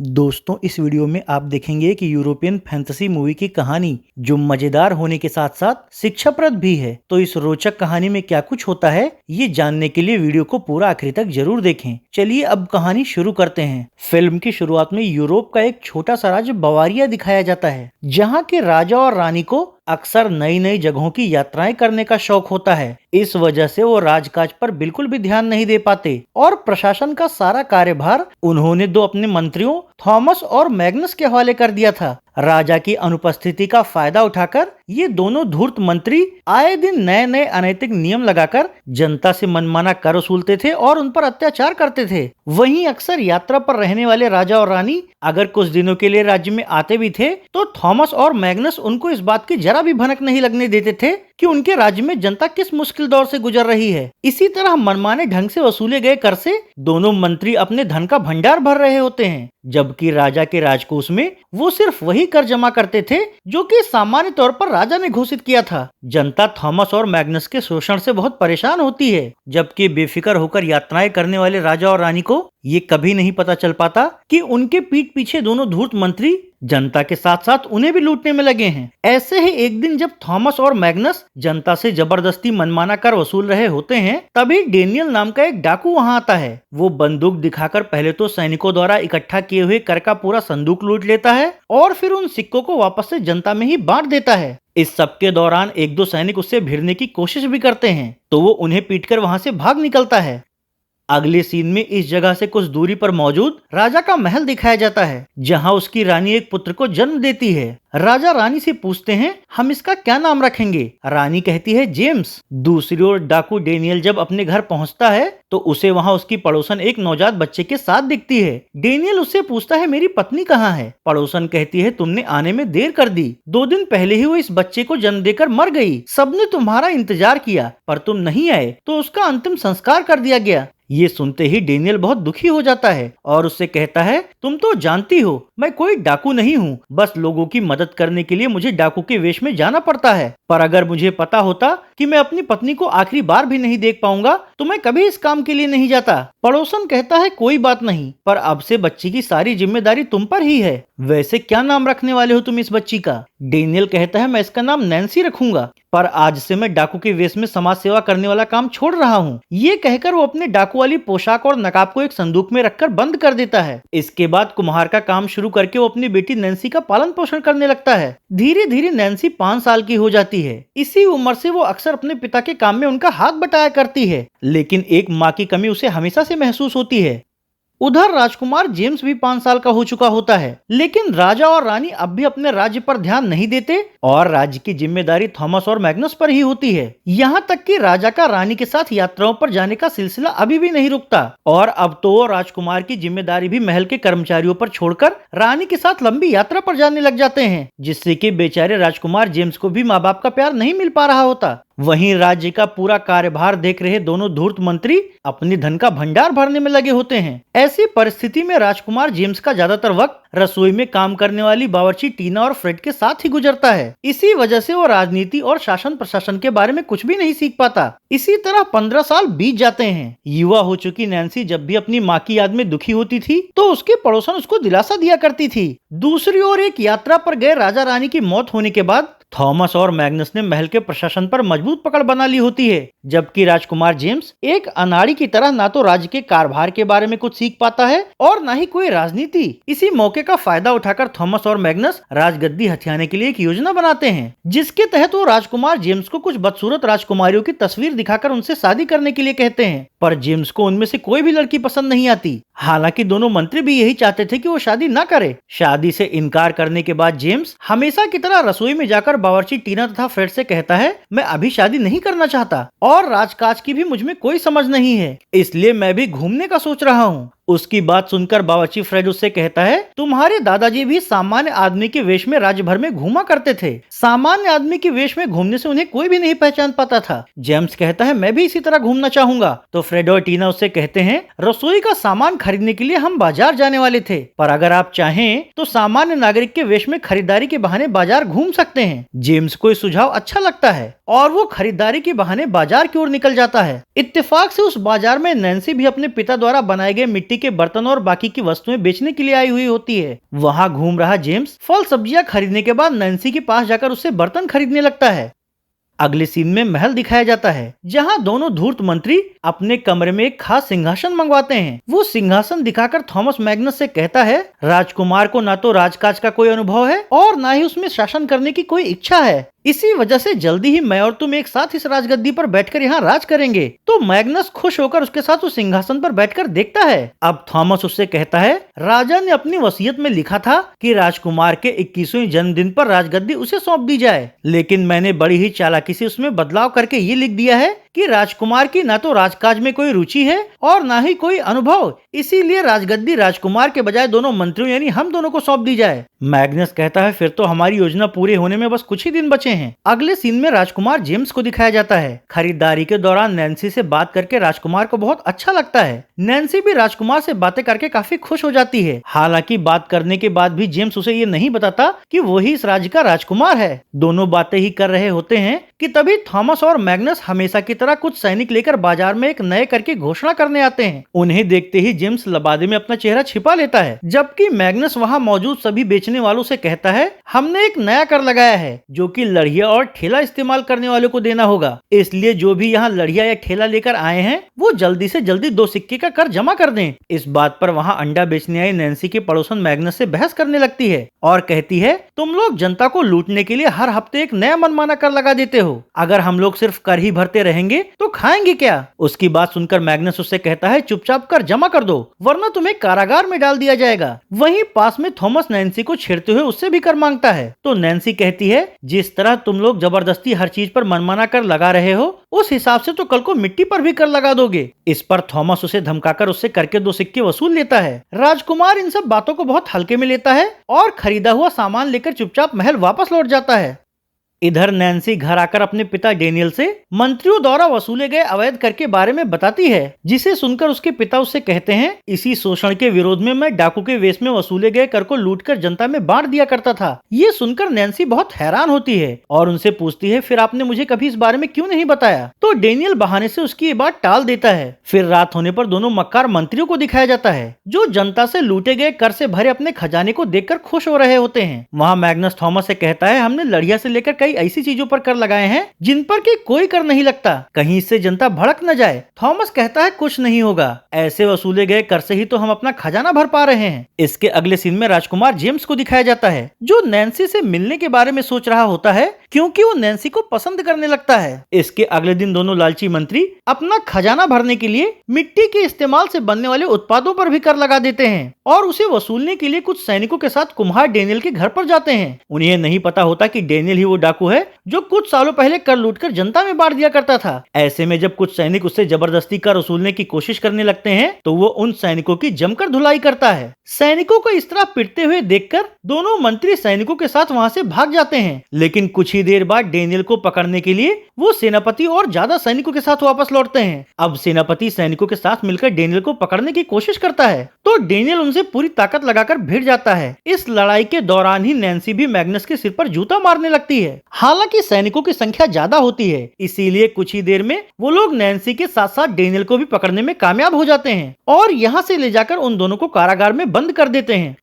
दोस्तों, इस वीडियो में आप देखेंगे कि यूरोपियन फैंटेसी मूवी की कहानी जो मजेदार होने के साथ साथ शिक्षाप्रद भी है। तो इस रोचक कहानी में क्या कुछ होता है, ये जानने के लिए वीडियो को पूरा आखिरी तक जरूर देखें। चलिए अब कहानी शुरू करते हैं। फिल्म की शुरुआत में यूरोप का एक छोटा सा राज्य बवारिया दिखाया जाता है, जहाँ के राजा और रानी को अक्सर नई नई जगहों की यात्राएं करने का शौक होता है। इस वजह से वो राजकाज पर बिल्कुल भी ध्यान नहीं दे पाते और प्रशासन का सारा कार्यभार उन्होंने दो अपने मंत्रियों थॉमस और मैग्नस के हवाले कर दिया था। राजा की अनुपस्थिति का फायदा उठाकर ये दोनों धूर्त मंत्री आए दिन नए नए अनैतिक नियम लगाकर जनता से मनमाना कर वसूलते थे और उन पर अत्याचार करते थे। वहीं अक्सर यात्रा पर रहने वाले राजा और रानी अगर कुछ दिनों के लिए राज्य में आते भी थे तो थॉमस और मैग्नस उनको इस बात की जरा भी भनक नहीं लगने देते थे कि उनके राज्य में जनता किस मुश्किल दौर से गुजर रही है। इसी तरह मनमाने ढंग से वसूले गए कर से दोनों मंत्री अपने धन का भंडार भर रहे होते हैं, जबकि राजा के राजकोष में वो सिर्फ वही कर जमा करते थे जो कि सामान्य तौर पर राजा ने घोषित किया था। जनता थॉमस और मैग्नस के शोषण से बहुत परेशान होती है, जबकि बेफिक्र होकर यात्राएं करने वाले राजा और रानी को ये कभी नहीं पता चल पाता कि उनके पीठ पीछे दोनों धूर्त मंत्री जनता के साथ साथ उन्हें भी लूटने में लगे हैं। ऐसे ही एक दिन जब थॉमस और मैग्नस जनता से जबरदस्ती मनमाना कर वसूल रहे होते हैं, तभी डेनियल नाम का एक डाकू वहां आता है। वो बंदूक दिखाकर पहले तो सैनिकों द्वारा इकट्ठा किए हुए कर का पूरा संदूक लूट लेता है और फिर उन सिक्कों को वापस से जनता में ही बांट देता है। इस सब के दौरान एक दो सैनिक उससे भिड़ने की कोशिश भी करते हैं, तो वो उन्हें पीटकर वहां से भाग निकलता है। अगले सीन में इस जगह से कुछ दूरी पर मौजूद राजा का महल दिखाया जाता है, जहां उसकी रानी एक पुत्र को जन्म देती है। राजा रानी से पूछते हैं, हम इसका क्या नाम रखेंगे? रानी कहती है, जेम्स। दूसरी ओर डाकू डेनियल जब अपने घर पहुंचता है तो उसे वहां उसकी पड़ोसन एक नवजात बच्चे के साथ दिखती है। डेनियल उससे पूछता है, मेरी पत्नी कहाँ है? पड़ोसन कहती है, तुमने आने में देर कर दी। 2 दिन पहले ही वो इस बच्चे को जन्म देकर मर गई। सबने तुम्हारा इंतजार किया पर तुम नहीं आए तो उसका अंतिम संस्कार कर दिया गया। ये सुनते ही डेनियल बहुत दुखी हो जाता है और उससे कहता है, तुम तो जानती हो मैं कोई डाकू नहीं हूँ, बस लोगों की मदद करने के लिए मुझे डाकू के वेश में जाना पड़ता है। पर अगर मुझे पता होता कि मैं अपनी पत्नी को आखिरी बार भी नहीं देख पाऊंगा तो मैं कभी इस काम के लिए नहीं जाता। पड़ोसन कहता है, कोई बात नहीं, पर अब से बच्ची की सारी जिम्मेदारी तुम पर ही है। वैसे क्या नाम रखने वाले हो तुम इस बच्ची का? डेनियल कहता है, मैं इसका नाम नैन्सी रखूंगा, पर आज से मैं डाकू के वेश में समाज सेवा करने वाला काम छोड़ रहा हूँ। ये कहकर वो अपने डाकू वाली पोशाक और नकाब को एक संदूक में रखकर बंद कर देता है। इसके बाद कुम्हार का काम शुरू करके वो अपनी बेटी नैन्सी का पालन पोषण करने लगता है। धीरे धीरे नैन्सी 5 साल की हो जाती है। इसी उम्र से वो अक्सर अपने पिता के काम में उनका हाथ बटाया करती है, लेकिन एक माँ की कमी उसे हमेशा से महसूस होती है। उधर राजकुमार जेम्स भी 5 साल का हो चुका होता है, लेकिन राजा और रानी अब भी अपने राज्य पर ध्यान नहीं देते और राज्य की जिम्मेदारी थॉमस और मैग्नस पर ही होती है। यहाँ तक कि राजा का रानी के साथ यात्राओं पर जाने का सिलसिला अभी भी नहीं रुकता और अब तो वो राजकुमार की जिम्मेदारी भी महल के कर्मचारियों पर छोड़कर रानी के साथ लंबी यात्रा पर जाने लग जाते हैं, जिससे कि बेचारे राजकुमार जेम्स को भी माँ बाप का प्यार नहीं मिल पा रहा होता। वहीं राज्य का पूरा कार्यभार देख रहे दोनों धूर्त मंत्री अपने धन का भंडार भरने में लगे होते हैं। ऐसी परिस्थिति में राजकुमार जेम्स का ज्यादातर वक्त रसोई में काम करने वाली बावर्ची टीना और फ्रेड के साथ ही गुजरता है। इसी वजह से वो राजनीति और शासन प्रशासन के बारे में कुछ भी नहीं सीख पाता। इसी तरह 15 साल बीत जाते हैं। युवा हो चुकी नैन्सी जब भी अपनी माँ की याद में दुखी होती थी तो उसके पड़ोसन उसको दिलासा दिया करती थी। दूसरी ओर एक यात्रा पर गए राजा रानी की मौत होने के बाद थॉमस और मैग्नस ने महल के प्रशासन पर मजबूत पकड़ बना ली होती है, जबकि राजकुमार जेम्स एक अनाड़ी की तरह ना तो राज्य के कारभार के बारे में कुछ सीख पाता है और ना ही कोई राजनीति। इसी मौके का फायदा उठाकर थॉमस और मैग्नस राजगद्दी हथियाने के लिए एक योजना बनाते हैं, जिसके तहत वो राजकुमार जेम्स को कुछ बदसूरत राजकुमारियों की तस्वीर दिखाकर उनसे शादी करने के लिए कहते हैं, पर जेम्स को उनमें से कोई भी लड़की पसंद नहीं आती। हालांकि दोनों मंत्री भी यही चाहते थे कि वो शादी न करे। शादी से इनकार करने के बाद जेम्स हमेशा की तरह रसोई में जाकर बावर्ची टीना तथा फ्रेड से कहता है, मैं अभी शादी नहीं करना चाहता और राजकाज की भी मुझ में कोई समझ नहीं है, इसलिए मैं भी घूमने का सोच रहा हूँ। उसकी बात सुनकर बावर्ची फ्रेड उससे कहता है, तुम्हारे दादाजी भी सामान्य आदमी के वेश में राज्य भर में घूमा करते थे। सामान्य आदमी के वेश में घूमने से उन्हें कोई भी नहीं पहचान पाता था। जेम्स कहता है, मैं भी इसी तरह घूमना चाहूंगा। तो फ्रेड और टीना उससे कहते हैं, रसोई का सामान खरीदने के लिए हम बाजार जाने वाले थे, पर अगर आप चाहें तो सामान्य नागरिक के वेश में खरीदारी के बहाने बाजार घूम सकते हैं। जेम्स को ये सुझाव अच्छा लगता है और वो खरीदारी के बहाने बाजार की ओर निकल जाता है। इत्तेफाक से उस बाजार में नैन्सी भी अपने पिता द्वारा बनाए गए मिट्टी के बर्तन और बाकी की वस्तुएं बेचने के लिए आई हुई होती है। वहाँ घूम रहा जेम्स फल सब्जियां खरीदने के बाद नैन्सी के पास जाकर उससे बर्तन खरीदने लगता है। अगले सीन में महल दिखाया जाता है जहां दोनों धूर्त मंत्री अपने कमरे में एक खास सिंहासन मंगवाते हैं। वो सिंहासन दिखाकर थॉमस मैग्नस से कहता है, राजकुमार को ना तो राजकाज का कोई अनुभव है और ना ही उसमें शासन करने की कोई इच्छा है। इसी वजह से जल्दी ही मैं और तुम एक साथ इस राजगद्दी पर बैठकर यहाँ राज करेंगे। तो मैग्नस खुश होकर उसके साथ उस सिंहासन पर बैठकर देखता है। अब थॉमस उससे कहता है, राजा ने अपनी वसीयत में लिखा था कि राजकुमार के 21वें जन्मदिन पर राजगद्दी उसे सौंप दी जाए, लेकिन मैंने बड़ी ही चालाकी से उसमें बदलाव करके ये लिख दिया है कि राजकुमार की न तो राजकाज में कोई रुचि है और न ही कोई अनुभव, इसीलिए राजगद्दी राजकुमार के बजाय दोनों मंत्रियों यानी हम दोनों को सौंप दी जाए। मैग्नस कहता है, फिर तो हमारी योजना पूरे होने में बस कुछ ही दिन बचे हैं। अगले सीन में राजकुमार जेम्स को दिखाया जाता है। खरीदारी के दौरान नैन्सी से बात करके राजकुमार को बहुत अच्छा लगता है। नैन्सी भी राजकुमार से बातें करके काफी खुश हो जाती है। हालांकि बात करने के बाद भी जेम्स उसे ये नहीं बताता कि वो ही इस राज्य का राजकुमार है। दोनों बातें ही कर रहे होते हैं कि तभी थॉमस और मैग्नस हमेशा की तरह कुछ सैनिक लेकर बाजार में एक नए कर की घोषणा करने आते हैं। उन्हें देखते ही जेम्स लबादे में अपना चेहरा छिपा लेता है, जबकि मैग्नस वहां मौजूद सभी बेचने वालों से कहता है, हमने एक नया कर लगाया है जो कि लड़िया और ठेला इस्तेमाल करने वालों को देना होगा। इसलिए जो भी यहाँ लड़िया या ठेला लेकर आए हैं वो जल्दी से जल्दी 2 सिक्के का कर जमा कर दें। इस बात पर वहाँ अंडा बेचने आई नैन्सी के पड़ोसन मैग्नस से बहस करने लगती है और कहती है, तुम लोग जनता को लूटने के लिए हर हफ्ते एक नया मनमाना कर लगा देते हो। अगर हम लोग सिर्फ कर ही भरते रहेंगे तो खाएंगे क्या? उसकी बात सुनकर मैग्नस उससे कहता है, चुपचाप कर जमा कर दो वरना तुम्हें कारागार में डाल दिया जाएगा। वहीं पास में थॉमस नैन्सी को छेड़ते हुए उससे भी कर मांगता है। तो नैन्सी कहती है, जिस तरह तुम लोग जबरदस्ती हर चीज पर मनमाना कर लगा रहे हो उस हिसाब से तो कल को मिट्टी पर भी कर लगा दोगे। इस पर थॉमस उसे धमकाकर उससे कर के 2 सिक्के वसूल लेता है। राजकुमार इन सब बातों को बहुत हल्के में लेता है और खरीदा हुआ सामान लेकर चुपचाप महल वापस लौट जाता है। इधर नैन्सी घर आकर अपने पिता डेनियल से मंत्रियों द्वारा वसूले गए अवैध कर के बारे में बताती है, जिसे सुनकर उसके पिता उससे कहते हैं, इसी शोषण के विरोध में मैं डाकू के वेश में वसूले गए कर को लूटकर जनता में बांट दिया करता था। ये सुनकर नैन्सी बहुत हैरान होती है और उनसे पूछती है, फिर आपने मुझे कभी इस बारे में क्यों नहीं बताया? तो डेनियल बहाने से उसकी ये बात टाल देता है। फिर रात होने पर दोनों मक्कार मंत्रियों को दिखाया जाता है जो जनता से लूटे गए कर से भरे अपने खजाने को देखकर खुश हो रहे होते हैं। वहाँ मैग्नस थॉमस से कहता है, हमने लड़िया से लेकर कई ऐसी चीजों पर कर लगाए हैं जिन पर कि कोई कर नहीं लगता, कहीं इससे जनता भड़क न जाए। थॉमस कहता है, कुछ नहीं होगा, ऐसे वसूले गए कर से ही तो हम अपना खजाना भर पा रहे हैं। इसके अगले सीन में राजकुमार जेम्स को दिखाया जाता है जो नैन्सी से मिलने के बारे में सोच रहा होता है क्योंकि वो नैन्सी को पसंद करने लगता है। इसके अगले दिन दोनों लालची मंत्री अपना खजाना भरने के लिए मिट्टी के इस्तेमाल से बनने वाले उत्पादों पर भी कर लगा देते हैं और उसे वसूलने के लिए कुछ सैनिकों के साथ कुम्हार डेनियल के घर पर जाते हैं। उन्हें नहीं पता होता कि डेनियल ही वो डाकू है जो कुछ सालों पहले कर लूटकर जनता में बांट दिया करता था। ऐसे में जब कुछ सैनिक उससे जबरदस्ती कर वसूलने की कोशिश करने लगते हैं तो वो उन सैनिकों की जमकर धुलाई करता है। सैनिकों को इस तरह पिटते हुए देखकर दोनों मंत्री सैनिकों के साथ वहां से भाग जाते हैं, लेकिन कुछ ही देर बाद डेनियल को पकड़ने के लिए वो सेनापति और ज्यादा सैनिकों के साथ वापस लौटते हैं। अब सेनापति सैनिकों के साथ मिलकर डेनियल को पकड़ने की कोशिश करता है तो डेनियल उनसे पूरी ताकत लगाकर भिड़ जाता है। इस लड़ाई के दौरान ही नैन्सी भी मैग्नस के सिर पर जूता मारने लगती है। हालांकि सैनिकों की संख्या ज्यादा होती है, इसीलिए कुछ ही देर में वो लोग नैन्सी के साथ साथ डेनियल को भी पकड़ने में कामयाब हो जाते हैं और यहाँ से ले जाकर उन दोनों को कारागार में बंद कर देते हैं।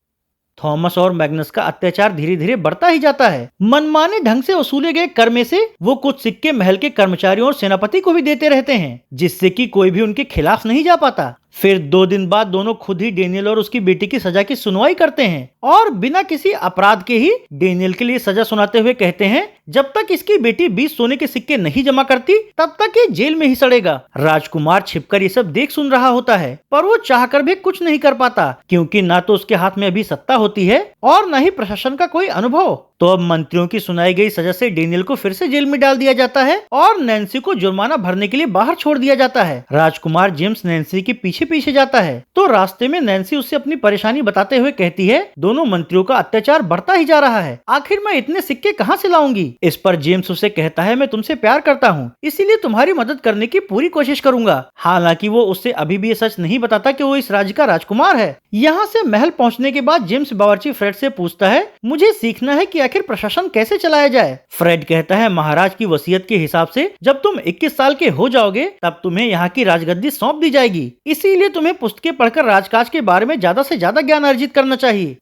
थॉमस और मैग्नस का अत्याचार धीरे धीरे बढ़ता ही जाता है। मनमाने ढंग से वसूले गए कर में से वो कुछ सिक्के महल के कर्मचारियों और सेनापति को भी देते रहते हैं, जिससे कि कोई भी उनके खिलाफ नहीं जा पाता। फिर 2 दिन बाद दोनों खुद ही डेनियल और उसकी बेटी की सजा की सुनवाई करते हैं और बिना किसी अपराध के ही डेनियल के लिए सजा सुनाते हुए कहते हैं, जब तक इसकी बेटी 20 सोने के सिक्के नहीं जमा करती तब तक ये जेल में ही सड़ेगा। राजकुमार छिपकर ये सब देख सुन रहा होता है पर वो चाहकर भी कुछ नहीं कर पाता क्योंकि ना तो उसके हाथ में अभी सत्ता होती है और न ही प्रशासन का कोई अनुभव। तो अब मंत्रियों की सुनाई गई सजा से डेनियल को फिर से जेल में डाल दिया जाता है और नैन्सी को जुर्माना भरने के लिए बाहर छोड़ दिया जाता है। राजकुमार जेम्स नैन्सी के पीछे पीछे जाता है तो रास्ते में नैन्सी उससे अपनी परेशानी बताते हुए कहती है, दोनों मंत्रियों का अत्याचार बढ़ता ही जा रहा है, आखिर मैं इतने सिक्के कहाँ से लाऊंगी? इस पर जेम्स उससे कहता है, मैं तुमसे प्यार करता हूँ इसीलिए तुम्हारी मदद करने की पूरी कोशिश करूंगा। हालांकि वो उससे अभी भी ये सच नहीं बताता कि वो इस राज्य का राजकुमार है। यहाँ से महल पहुँचने के बाद जेम्स बावर्ची फ्रेड से पूछता है, मुझे सीखना है कि आखिर प्रशासन कैसे चलाया जाए। फ्रेड कहता है महाराज की वसीयत के हिसाब से जब तुम 21 साल के हो जाओगे तब तुम्हें यहाँ की राजगद्दी सौंप दी जाएगी, इसीलिए तुम्हें पुस्तकें पढ़कर राजकाज के बारे में ज्यादा से ज्यादा ज्ञान अर्जित करना चाहिए।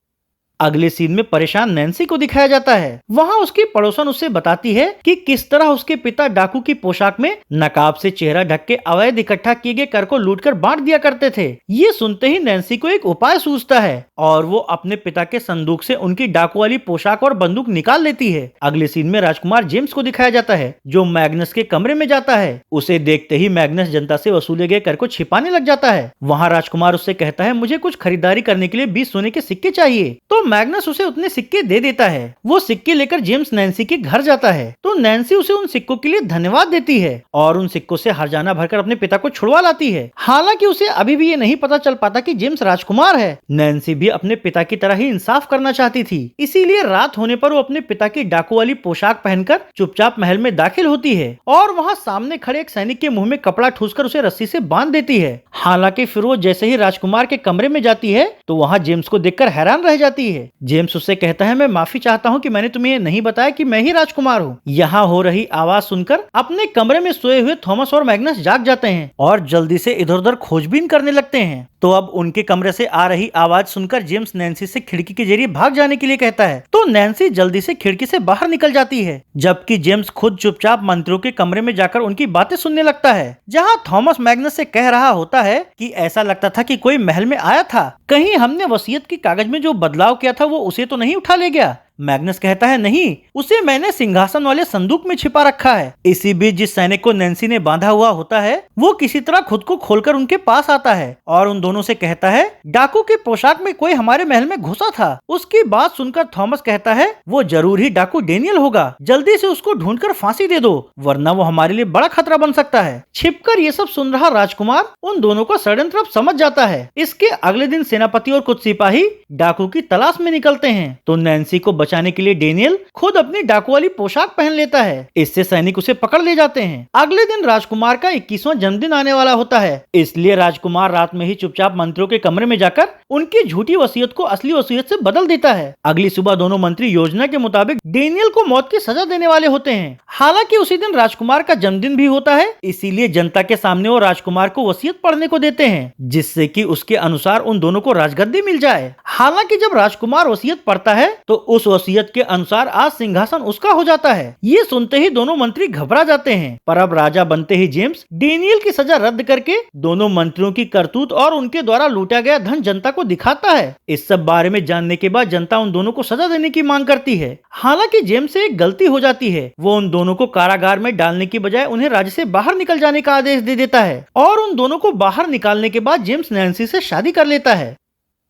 अगले सीन में परेशान नैन्सी को दिखाया जाता है। वहाँ उसकी पड़ोसन उससे बताती है कि किस तरह उसके पिता डाकू की पोशाक में नकाब से चेहरा ढक के अवैध इकट्ठा किए गए कर को लूटकर बांट दिया करते थे। ये सुनते ही नैन्सी को एक उपाय सूझता है और वो अपने पिता के संदूक से उनकी डाकू वाली पोशाक और बंदूक निकाल लेती है। अगले सीन में राजकुमार जेम्स को दिखाया जाता है जो मैग्नस के कमरे में जाता है। उसे देखते ही मैग्नस जनता से वसूले गए कर को छिपाने लग जाता है। वहाँ राजकुमार उससे कहता है मुझे कुछ खरीदारी करने के लिए 20 सोने के सिक्के चाहिए, तो मैग्नस उसे उतने सिक्के दे देता है। वो सिक्के लेकर जेम्स नैन्सी के घर जाता है तो नैन्सी उसे उन सिक्कों के लिए धन्यवाद देती है और उन सिक्कों से हर्जाना भरकर अपने पिता को छुड़वा लाती है। हालांकि उसे अभी भी ये नहीं पता चल पाता कि जेम्स राजकुमार है। नैन्सी भी अपने पिता की तरह ही इंसाफ करना चाहती थी, इसीलिए रात होने पर वो अपने पिता की डाकू वाली पोशाक पहनकर चुपचाप महल में दाखिल होती है और वहाँ सामने खड़े एक सैनिक के मुंह में कपड़ा ठूसकर उसे रस्सी से बांध देती है। हालांकि फिर वो जैसे ही राजकुमार के कमरे में जाती है तो वहाँ जेम्स को देखकर हैरान रह जाती है। जेम्स उससे कहता है मैं माफी चाहता हूँ कि मैंने तुम्हें ये नहीं बताया कि मैं ही राजकुमार हूँ। यहाँ हो रही आवाज सुनकर अपने कमरे में सोए हुए थॉमस और मैग्नस जाग जाते हैं और जल्दी से इधर उधर खोजबीन करने लगते हैं। तो अब उनके कमरे से आ रही आवाज सुनकर जेम्स नैन्सी से खिड़की के जरिए भाग जाने के लिए कहता है तो नैन्सी जल्दी से खिड़की से बाहर निकल जाती है, जबकि जेम्स खुद चुपचाप मंत्रियों के कमरे में जाकर उनकी बातें सुनने लगता है। जहाँ थॉमस मैग्नस से कह रहा होता है कि ऐसा लगता था कि कोई महल में आया था, कहीं हमने वसीयत की कागज में जो बदलाव किया था वो उसे तो नहीं उठा ले गया। मैग्नस कहता है नहीं, उसे मैंने सिंहासन वाले संदूक में छिपा रखा है। इसी बीच जिस सैनिक को नैन्सी ने बांधा हुआ होता है वो किसी तरह खुद को खोलकर उनके पास आता है और उन दोनों से कहता है डाकू की पोशाक में कोई हमारे महल में घुसा था। उसकी बात सुनकर थॉमस कहता है वो जरूर ही डाकू डेनियल होगा, जल्दी से उसको ढूंढकर फांसी दे दो वरना वो हमारे लिए बड़ा खतरा बन सकता है। छिपकर ये सब सुन रहा राजकुमार उन दोनों को षड्यंत्र समझ जाता है। इसके अगले दिन सेनापति और कुछ सिपाही डाकू की तलाश में निकलते हैं तो नैन्सी को बचाने के लिए डेनियल खुद अपनी डाकू वाली पोशाक पहन लेता है। इससे सैनिक उसे पकड़ ले जाते हैं। अगले दिन राजकुमार का 21वां जन्मदिन आने वाला होता है, इसलिए राजकुमार रात में ही चुपचाप मंत्रियों के कमरे में जाकर उनकी झूठी वसीयत को असली वसीयत से बदल देता है। अगली सुबह दोनों मंत्री योजना के मुताबिक डेनियल को मौत की सजा देने वाले होते हैं। हालांकि उसी दिन राजकुमार का जन्मदिन भी होता है, इसीलिए जनता के सामने वो राजकुमार को वसीयत पढ़ने को देते हैं जिससे कि उसके अनुसार उन दोनों को राजगद्दी मिल जाए। हालांकि जब राजकुमार वसीयत पढ़ता है तो उस वसीयत के अनुसार आज सिंहासन उसका हो जाता है। ये सुनते ही दोनों मंत्री घबरा जाते हैं, पर अब राजा बनते ही जेम्स डेनियल की सजा रद्द करके दोनों मंत्रियों की करतूत और उनके द्वारा लूटा गया धन जनता को दिखाता है। इस सब बारे में जानने के बाद जनता उन दोनों को सजा देने की मांग करती है। हालांकि जेम्स से एक गलती हो जाती है, वो उन दोनों को कारागार में डालने की बजाय उन्हें राज्य से बाहर निकल जाने का आदेश दे देता है और उन दोनों को बाहर निकालने के बाद जेम्स नैन्सी से शादी कर लेता है।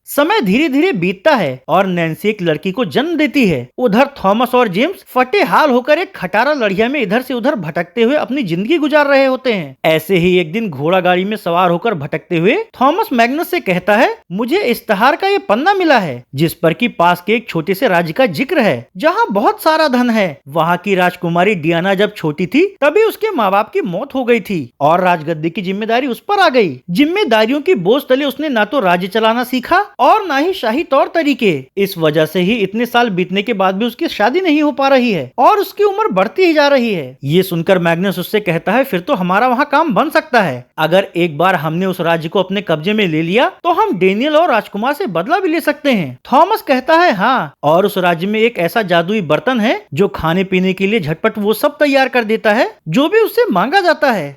समय धीरे धीरे बीतता है और नैन्सी एक लड़की को जन्म देती है। उधर थॉमस और जेम्स फटे हाल होकर एक खटारा लड़िया में इधर से उधर भटकते हुए अपनी जिंदगी गुजार रहे होते हैं। ऐसे ही एक दिन घोड़ा गाड़ी में सवार होकर भटकते हुए थॉमस मैग्नस से कहता है मुझे इश्तहार का ये पन्ना मिला है जिस पर कि पास के एक छोटे से राज्य का जिक्र है जहाँ बहुत सारा धन है। वहाँ की राजकुमारी डियाना जब छोटी थी तभी उसके माँ बाप की मौत हो गई थी और राजगद्दी की जिम्मेदारी उस पर आ गई। जिम्मेदारियों की बोझ तले उसने न तो राज्य चलाना सीखा और ना ही शाही तौर तरीके। इस वजह से ही इतने साल बीतने के बाद भी उसकी शादी नहीं हो पा रही है और उसकी उम्र बढ़ती ही जा रही है। ये सुनकर मैग्नस उससे कहता है फिर तो हमारा वहाँ काम बन सकता है। अगर एक बार हमने उस राज्य को अपने कब्जे में ले लिया तो हम डेनियल और राजकुमार से बदला भी ले सकते हैं। थॉमस कहता है हाँ, और उस राज्य में एक ऐसा जादुई बर्तन है जो खाने पीने के लिए झटपट वो सब तैयार कर देता है जो भी उससे मांगा जाता है।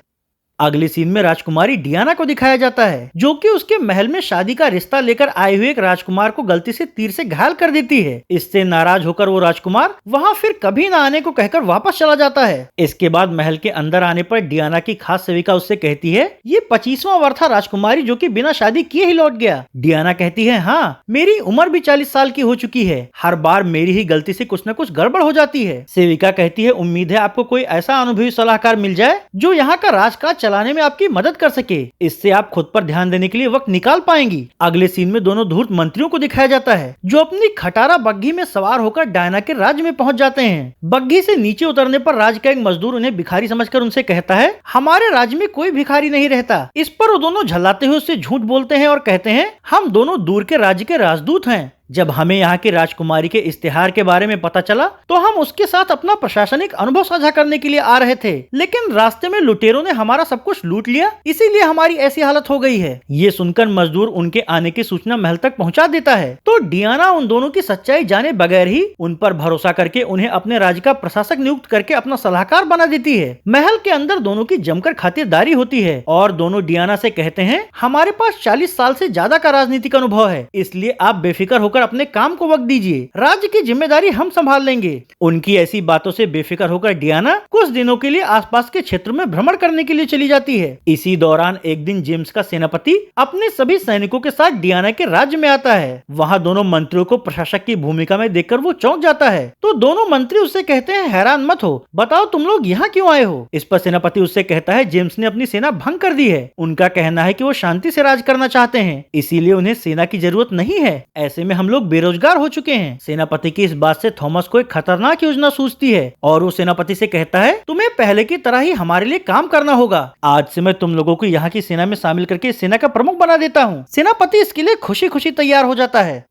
अगले सीन में राजकुमारी डियाना को दिखाया जाता है जो कि उसके महल में शादी का रिश्ता लेकर आए हुए एक राजकुमार को गलती से तीर से घायल कर देती है। इससे नाराज होकर वो राजकुमार वहां फिर कभी न आने को कहकर वापस चला जाता है। इसके बाद महल के अंदर आने पर डियाना की खास सेविका उससे कहती है ये 25वां वर था राजकुमारी जो कि बिना शादी किए ही लौट गया। डियाना कहती है हाँ, मेरी उम्र भी 40 साल की हो चुकी है, हर बार मेरी ही गलती से कुछ न कुछ गड़बड़ हो जाती है। सेविका कहती है उम्मीद है आपको कोई ऐसा अनुभवी सलाहकार मिल जाए जो यहाँ का राजकाज चलाने में आपकी मदद कर सके, इससे आप खुद पर ध्यान देने के लिए वक्त निकाल पाएंगी। अगले सीन में दोनों धूर्त मंत्रियों को दिखाया जाता है जो अपनी खटारा बग्घी में सवार होकर डायना के राज्य में पहुंच जाते हैं। बग्घी से नीचे उतरने पर राज्य का एक मजदूर उन्हें भिखारी समझकर उनसे कहता है हमारे राज्य में कोई भिखारी नहीं रहता। इस पर वो दोनों झल्लाते हुए उससे झूठ बोलते हैं और कहते हैं हम दोनों दूर के राज्य के राजदूत हैं। जब हमें यहाँ की राजकुमारी के इश्तेहार के बारे में पता चला तो हम उसके साथ अपना प्रशासनिक अनुभव साझा करने के लिए आ रहे थे, लेकिन रास्ते में लुटेरों ने हमारा सब कुछ लूट लिया, इसीलिए हमारी ऐसी हालत हो गई है। ये सुनकर मजदूर उनके आने की सूचना महल तक पहुँचा देता है। तो डियाना उन दोनों की सच्चाई जाने बगैर ही उन पर भरोसा करके उन्हें अपने राज्य का प्रशासक नियुक्त करके अपना सलाहकार बना देती है। महल के अंदर दोनों की जमकर खातिरदारी होती है और दोनों डियाना से कहते हैं, हमारे पास 40 साल से ज्यादा का राजनीतिक अनुभव है, इसलिए आप बेफिक्र होकर अपने काम को वक्त दीजिए, राज्य की जिम्मेदारी हम संभाल लेंगे। उनकी ऐसी बातों से बेफिक्र होकर डियाना कुछ दिनों के लिए आसपास के क्षेत्र में भ्रमण करने के लिए चली जाती है। इसी दौरान एक दिन जेम्स का सेनापति अपने सभी सैनिकों के साथ डियाना के राज्य में आता है। वहाँ दोनों मंत्रियों को प्रशासक की भूमिका में देखकर वो चौंक जाता है। तो दोनों मंत्री उससे कहते हैं, हैरान मत हो, बताओ तुम लोग यहाँ क्यों आए हो। इस पर सेनापति उससे कहता है, जेम्स ने अपनी सेना भंग कर दी है। उनका कहना है कि वो शांति से राज करना चाहते हैं, इसीलिए उन्हें सेना की जरूरत नहीं है। ऐसे में हम लोग बेरोजगार हो चुके हैं। सेनापति की इस बात से थॉमस को एक खतरनाक योजना सूझती है और वो सेनापति से कहता है, तुम्हें पहले की तरह ही हमारे लिए काम करना होगा। आज से मैं तुम लोगों को यहाँ की सेना में शामिल करके सेना का प्रमुख बना देता हूँ। सेनापति इसके लिए खुशी खुशी तैयार हो जाता है।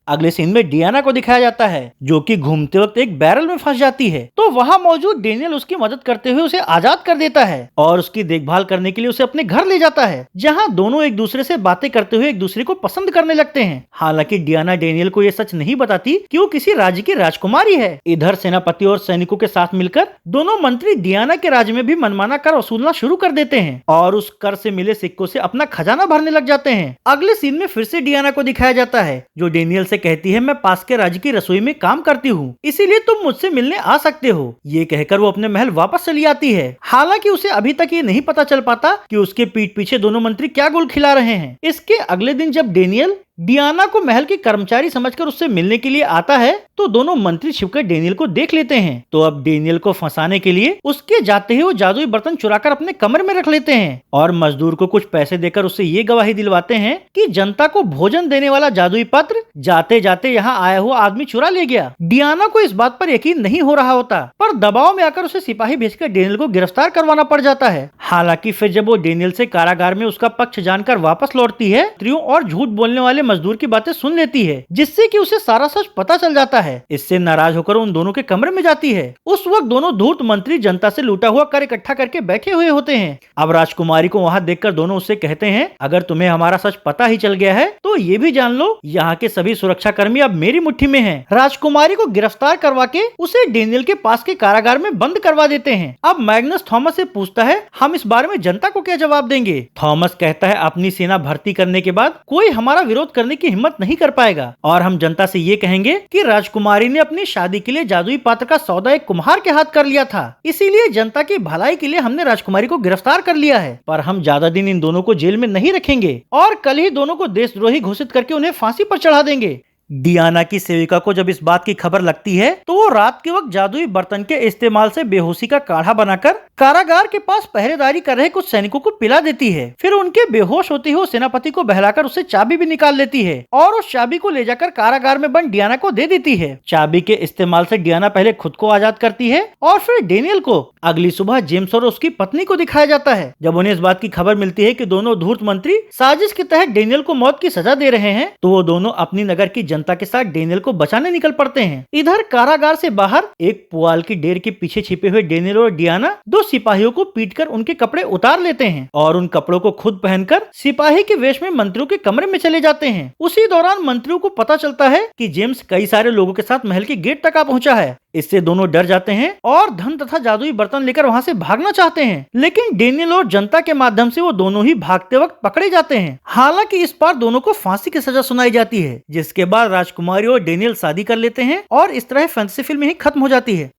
अगले सीन में डियाना को दिखाया जाता है जो कि घूमते वक्त एक बैरल में फंस जाती है। तो वहाँ मौजूद डेनियल उसकी मदद करते हुए उसे आजाद कर देता है और उसकी देखभाल करने के लिए उसे अपने घर ले जाता है, जहाँ दोनों एक दूसरे से बातें करते हुए एक दूसरे को पसंद करने लगते हैं। हालांकि डियाना डेनियल को ये सच नहीं बताती कि वो किसी राज्य की राजकुमारी है। इधर सेनापति और सैनिकों के साथ मिलकर दोनों मंत्री डियाना के राज्य में भी मनमाना कर वसूलना शुरू कर देते हैं और उस कर से मिले सिक्कों से अपना खजाना भरने लग जाते हैं। अगले सीन में फिर से डियाना को दिखाया जाता है जो डेनियल कहती है, मैं पास के राज्य की रसोई में काम करती हूँ, इसीलिए तुम मुझसे मिलने आ सकते हो। ये कहकर वो अपने महल वापस चली आती है। हालांकि उसे अभी तक ये नहीं पता चल पाता कि उसके पीठ पीछे दोनों मंत्री क्या गुल खिला रहे हैं। इसके अगले दिन जब डेनियल डियाना को महल के कर्मचारी समझकर उससे मिलने के लिए आता है तो दोनों मंत्री छिपकर डेनियल को देख लेते हैं। तो अब डेनियल को फंसाने के लिए उसके जाते ही वो जादुई बर्तन चुराकर अपने कमरे में रख लेते हैं और मजदूर को कुछ पैसे देकर उससे ये गवाही दिलवाते हैं कि जनता को भोजन देने वाला जादुई पत्र जाते जाते यहाँ आया हुआ आदमी चुरा ले गया। डियाना को इस बात पर यकीन नहीं हो रहा होता, पर दबाव में आकर उसे सिपाही भेजकर डेनियल को गिरफ्तार करवाना पड़ जाता है। हालांकि फिर जब वो डेनियल से कारागार में उसका पक्ष जानकर वापस लौटती है, स्त्रियों और झूठ बोलने वाले मजदूर की बातें सुन लेती है, जिससे कि उसे सारा सच पता चल जाता है। इससे नाराज होकर उन दोनों के कमरे में जाती है। उस वक्त दोनों धूर्त मंत्री जनता से लूटा हुआ कर इकट्ठा करके बैठे हुए होते हैं। अब राजकुमारी को वहाँ देखकर दोनों उससे कहते हैं, अगर तुम्हें हमारा सच पता ही चल गया है तो ये भी जान लो यहाँ के सभी सुरक्षा कर्मी अब मेरी मुट्ठी में हैं। राजकुमारी को गिरफ्तार करवा के उसे डेनियल के पास के कारागार में बंद करवा देते हैं। अब मैग्नस थॉमस से पूछता है, हम इस बारे में जनता को क्या जवाब देंगे। थॉमस कहता है, अपनी सेना भर्ती करने के बाद कोई हमारा विरोध करने की हिम्मत नहीं कर पाएगा और हम जनता से ये कहेंगे कि राजकुमारी ने अपनी शादी के लिए जादुई पात्र का सौदा एक कुम्हार के हाथ कर लिया था, इसीलिए जनता की भलाई के लिए हमने राजकुमारी को गिरफ्तार कर लिया है। पर हम ज्यादा दिन इन दोनों को जेल में नहीं रखेंगे और कल ही दोनों को देशद्रोही घोषित करके उन्हें फांसी पर चढ़ा देंगे। डियाना की सेविका को जब इस बात की खबर लगती है तो वो रात के वक्त जादुई बर्तन के इस्तेमाल से बेहोशी का काढ़ा बनाकर कारागार के पास पहरेदारी कर रहे कुछ सैनिकों को पिला देती है। फिर उनके बेहोश होते हुए सेनापति को बहलाकर उससे चाबी भी निकाल लेती है और उस चाबी को ले जाकर कारागार में बंद डियाना को दे देती है। चाबी के इस्तेमाल से डियाना पहले खुद को आजाद करती है और फिर डेनियल को। अगली सुबह जेम्स और उसकी पत्नी को दिखाया जाता है। जब उन्हें इस बात की खबर मिलती है कि दोनों धूर्त मंत्री साजिश के तहत डेनियल को मौत की सजा दे रहे हैं, तो वो दोनों अपनी नगर की जनता के साथ डेनियल को बचाने निकल पड़ते हैं। इधर कारागार से बाहर एक पुआल की डेर के पीछे छिपे हुए डेनियल और डियाना दो सिपाहियों को पीटकर उनके कपड़े उतार लेते हैं और उन कपड़ों को खुद पहनकर सिपाही के वेश में मंत्रियों के कमरे में चले जाते हैं। उसी दौरान मंत्रियों को पता चलता है कि जेम्स कई सारे लोगों के साथ महल के गेट तक आ पहुंचा है। इससे दोनों डर जाते हैं और धन तथा जादुई बर्तन लेकर वहां से भागना चाहते हैं, लेकिन डेनियल और जनता के माध्यम से वो दोनों ही भागते वक्त पकड़े जाते हैं। हालांकि इस बार दोनों को फांसी की सजा सुनाई जाती है, जिसके बाद राजकुमारी और डेनियल शादी कर लेते हैं और इस तरह फैंटेसी फिल्म ही खत्म हो जाती है।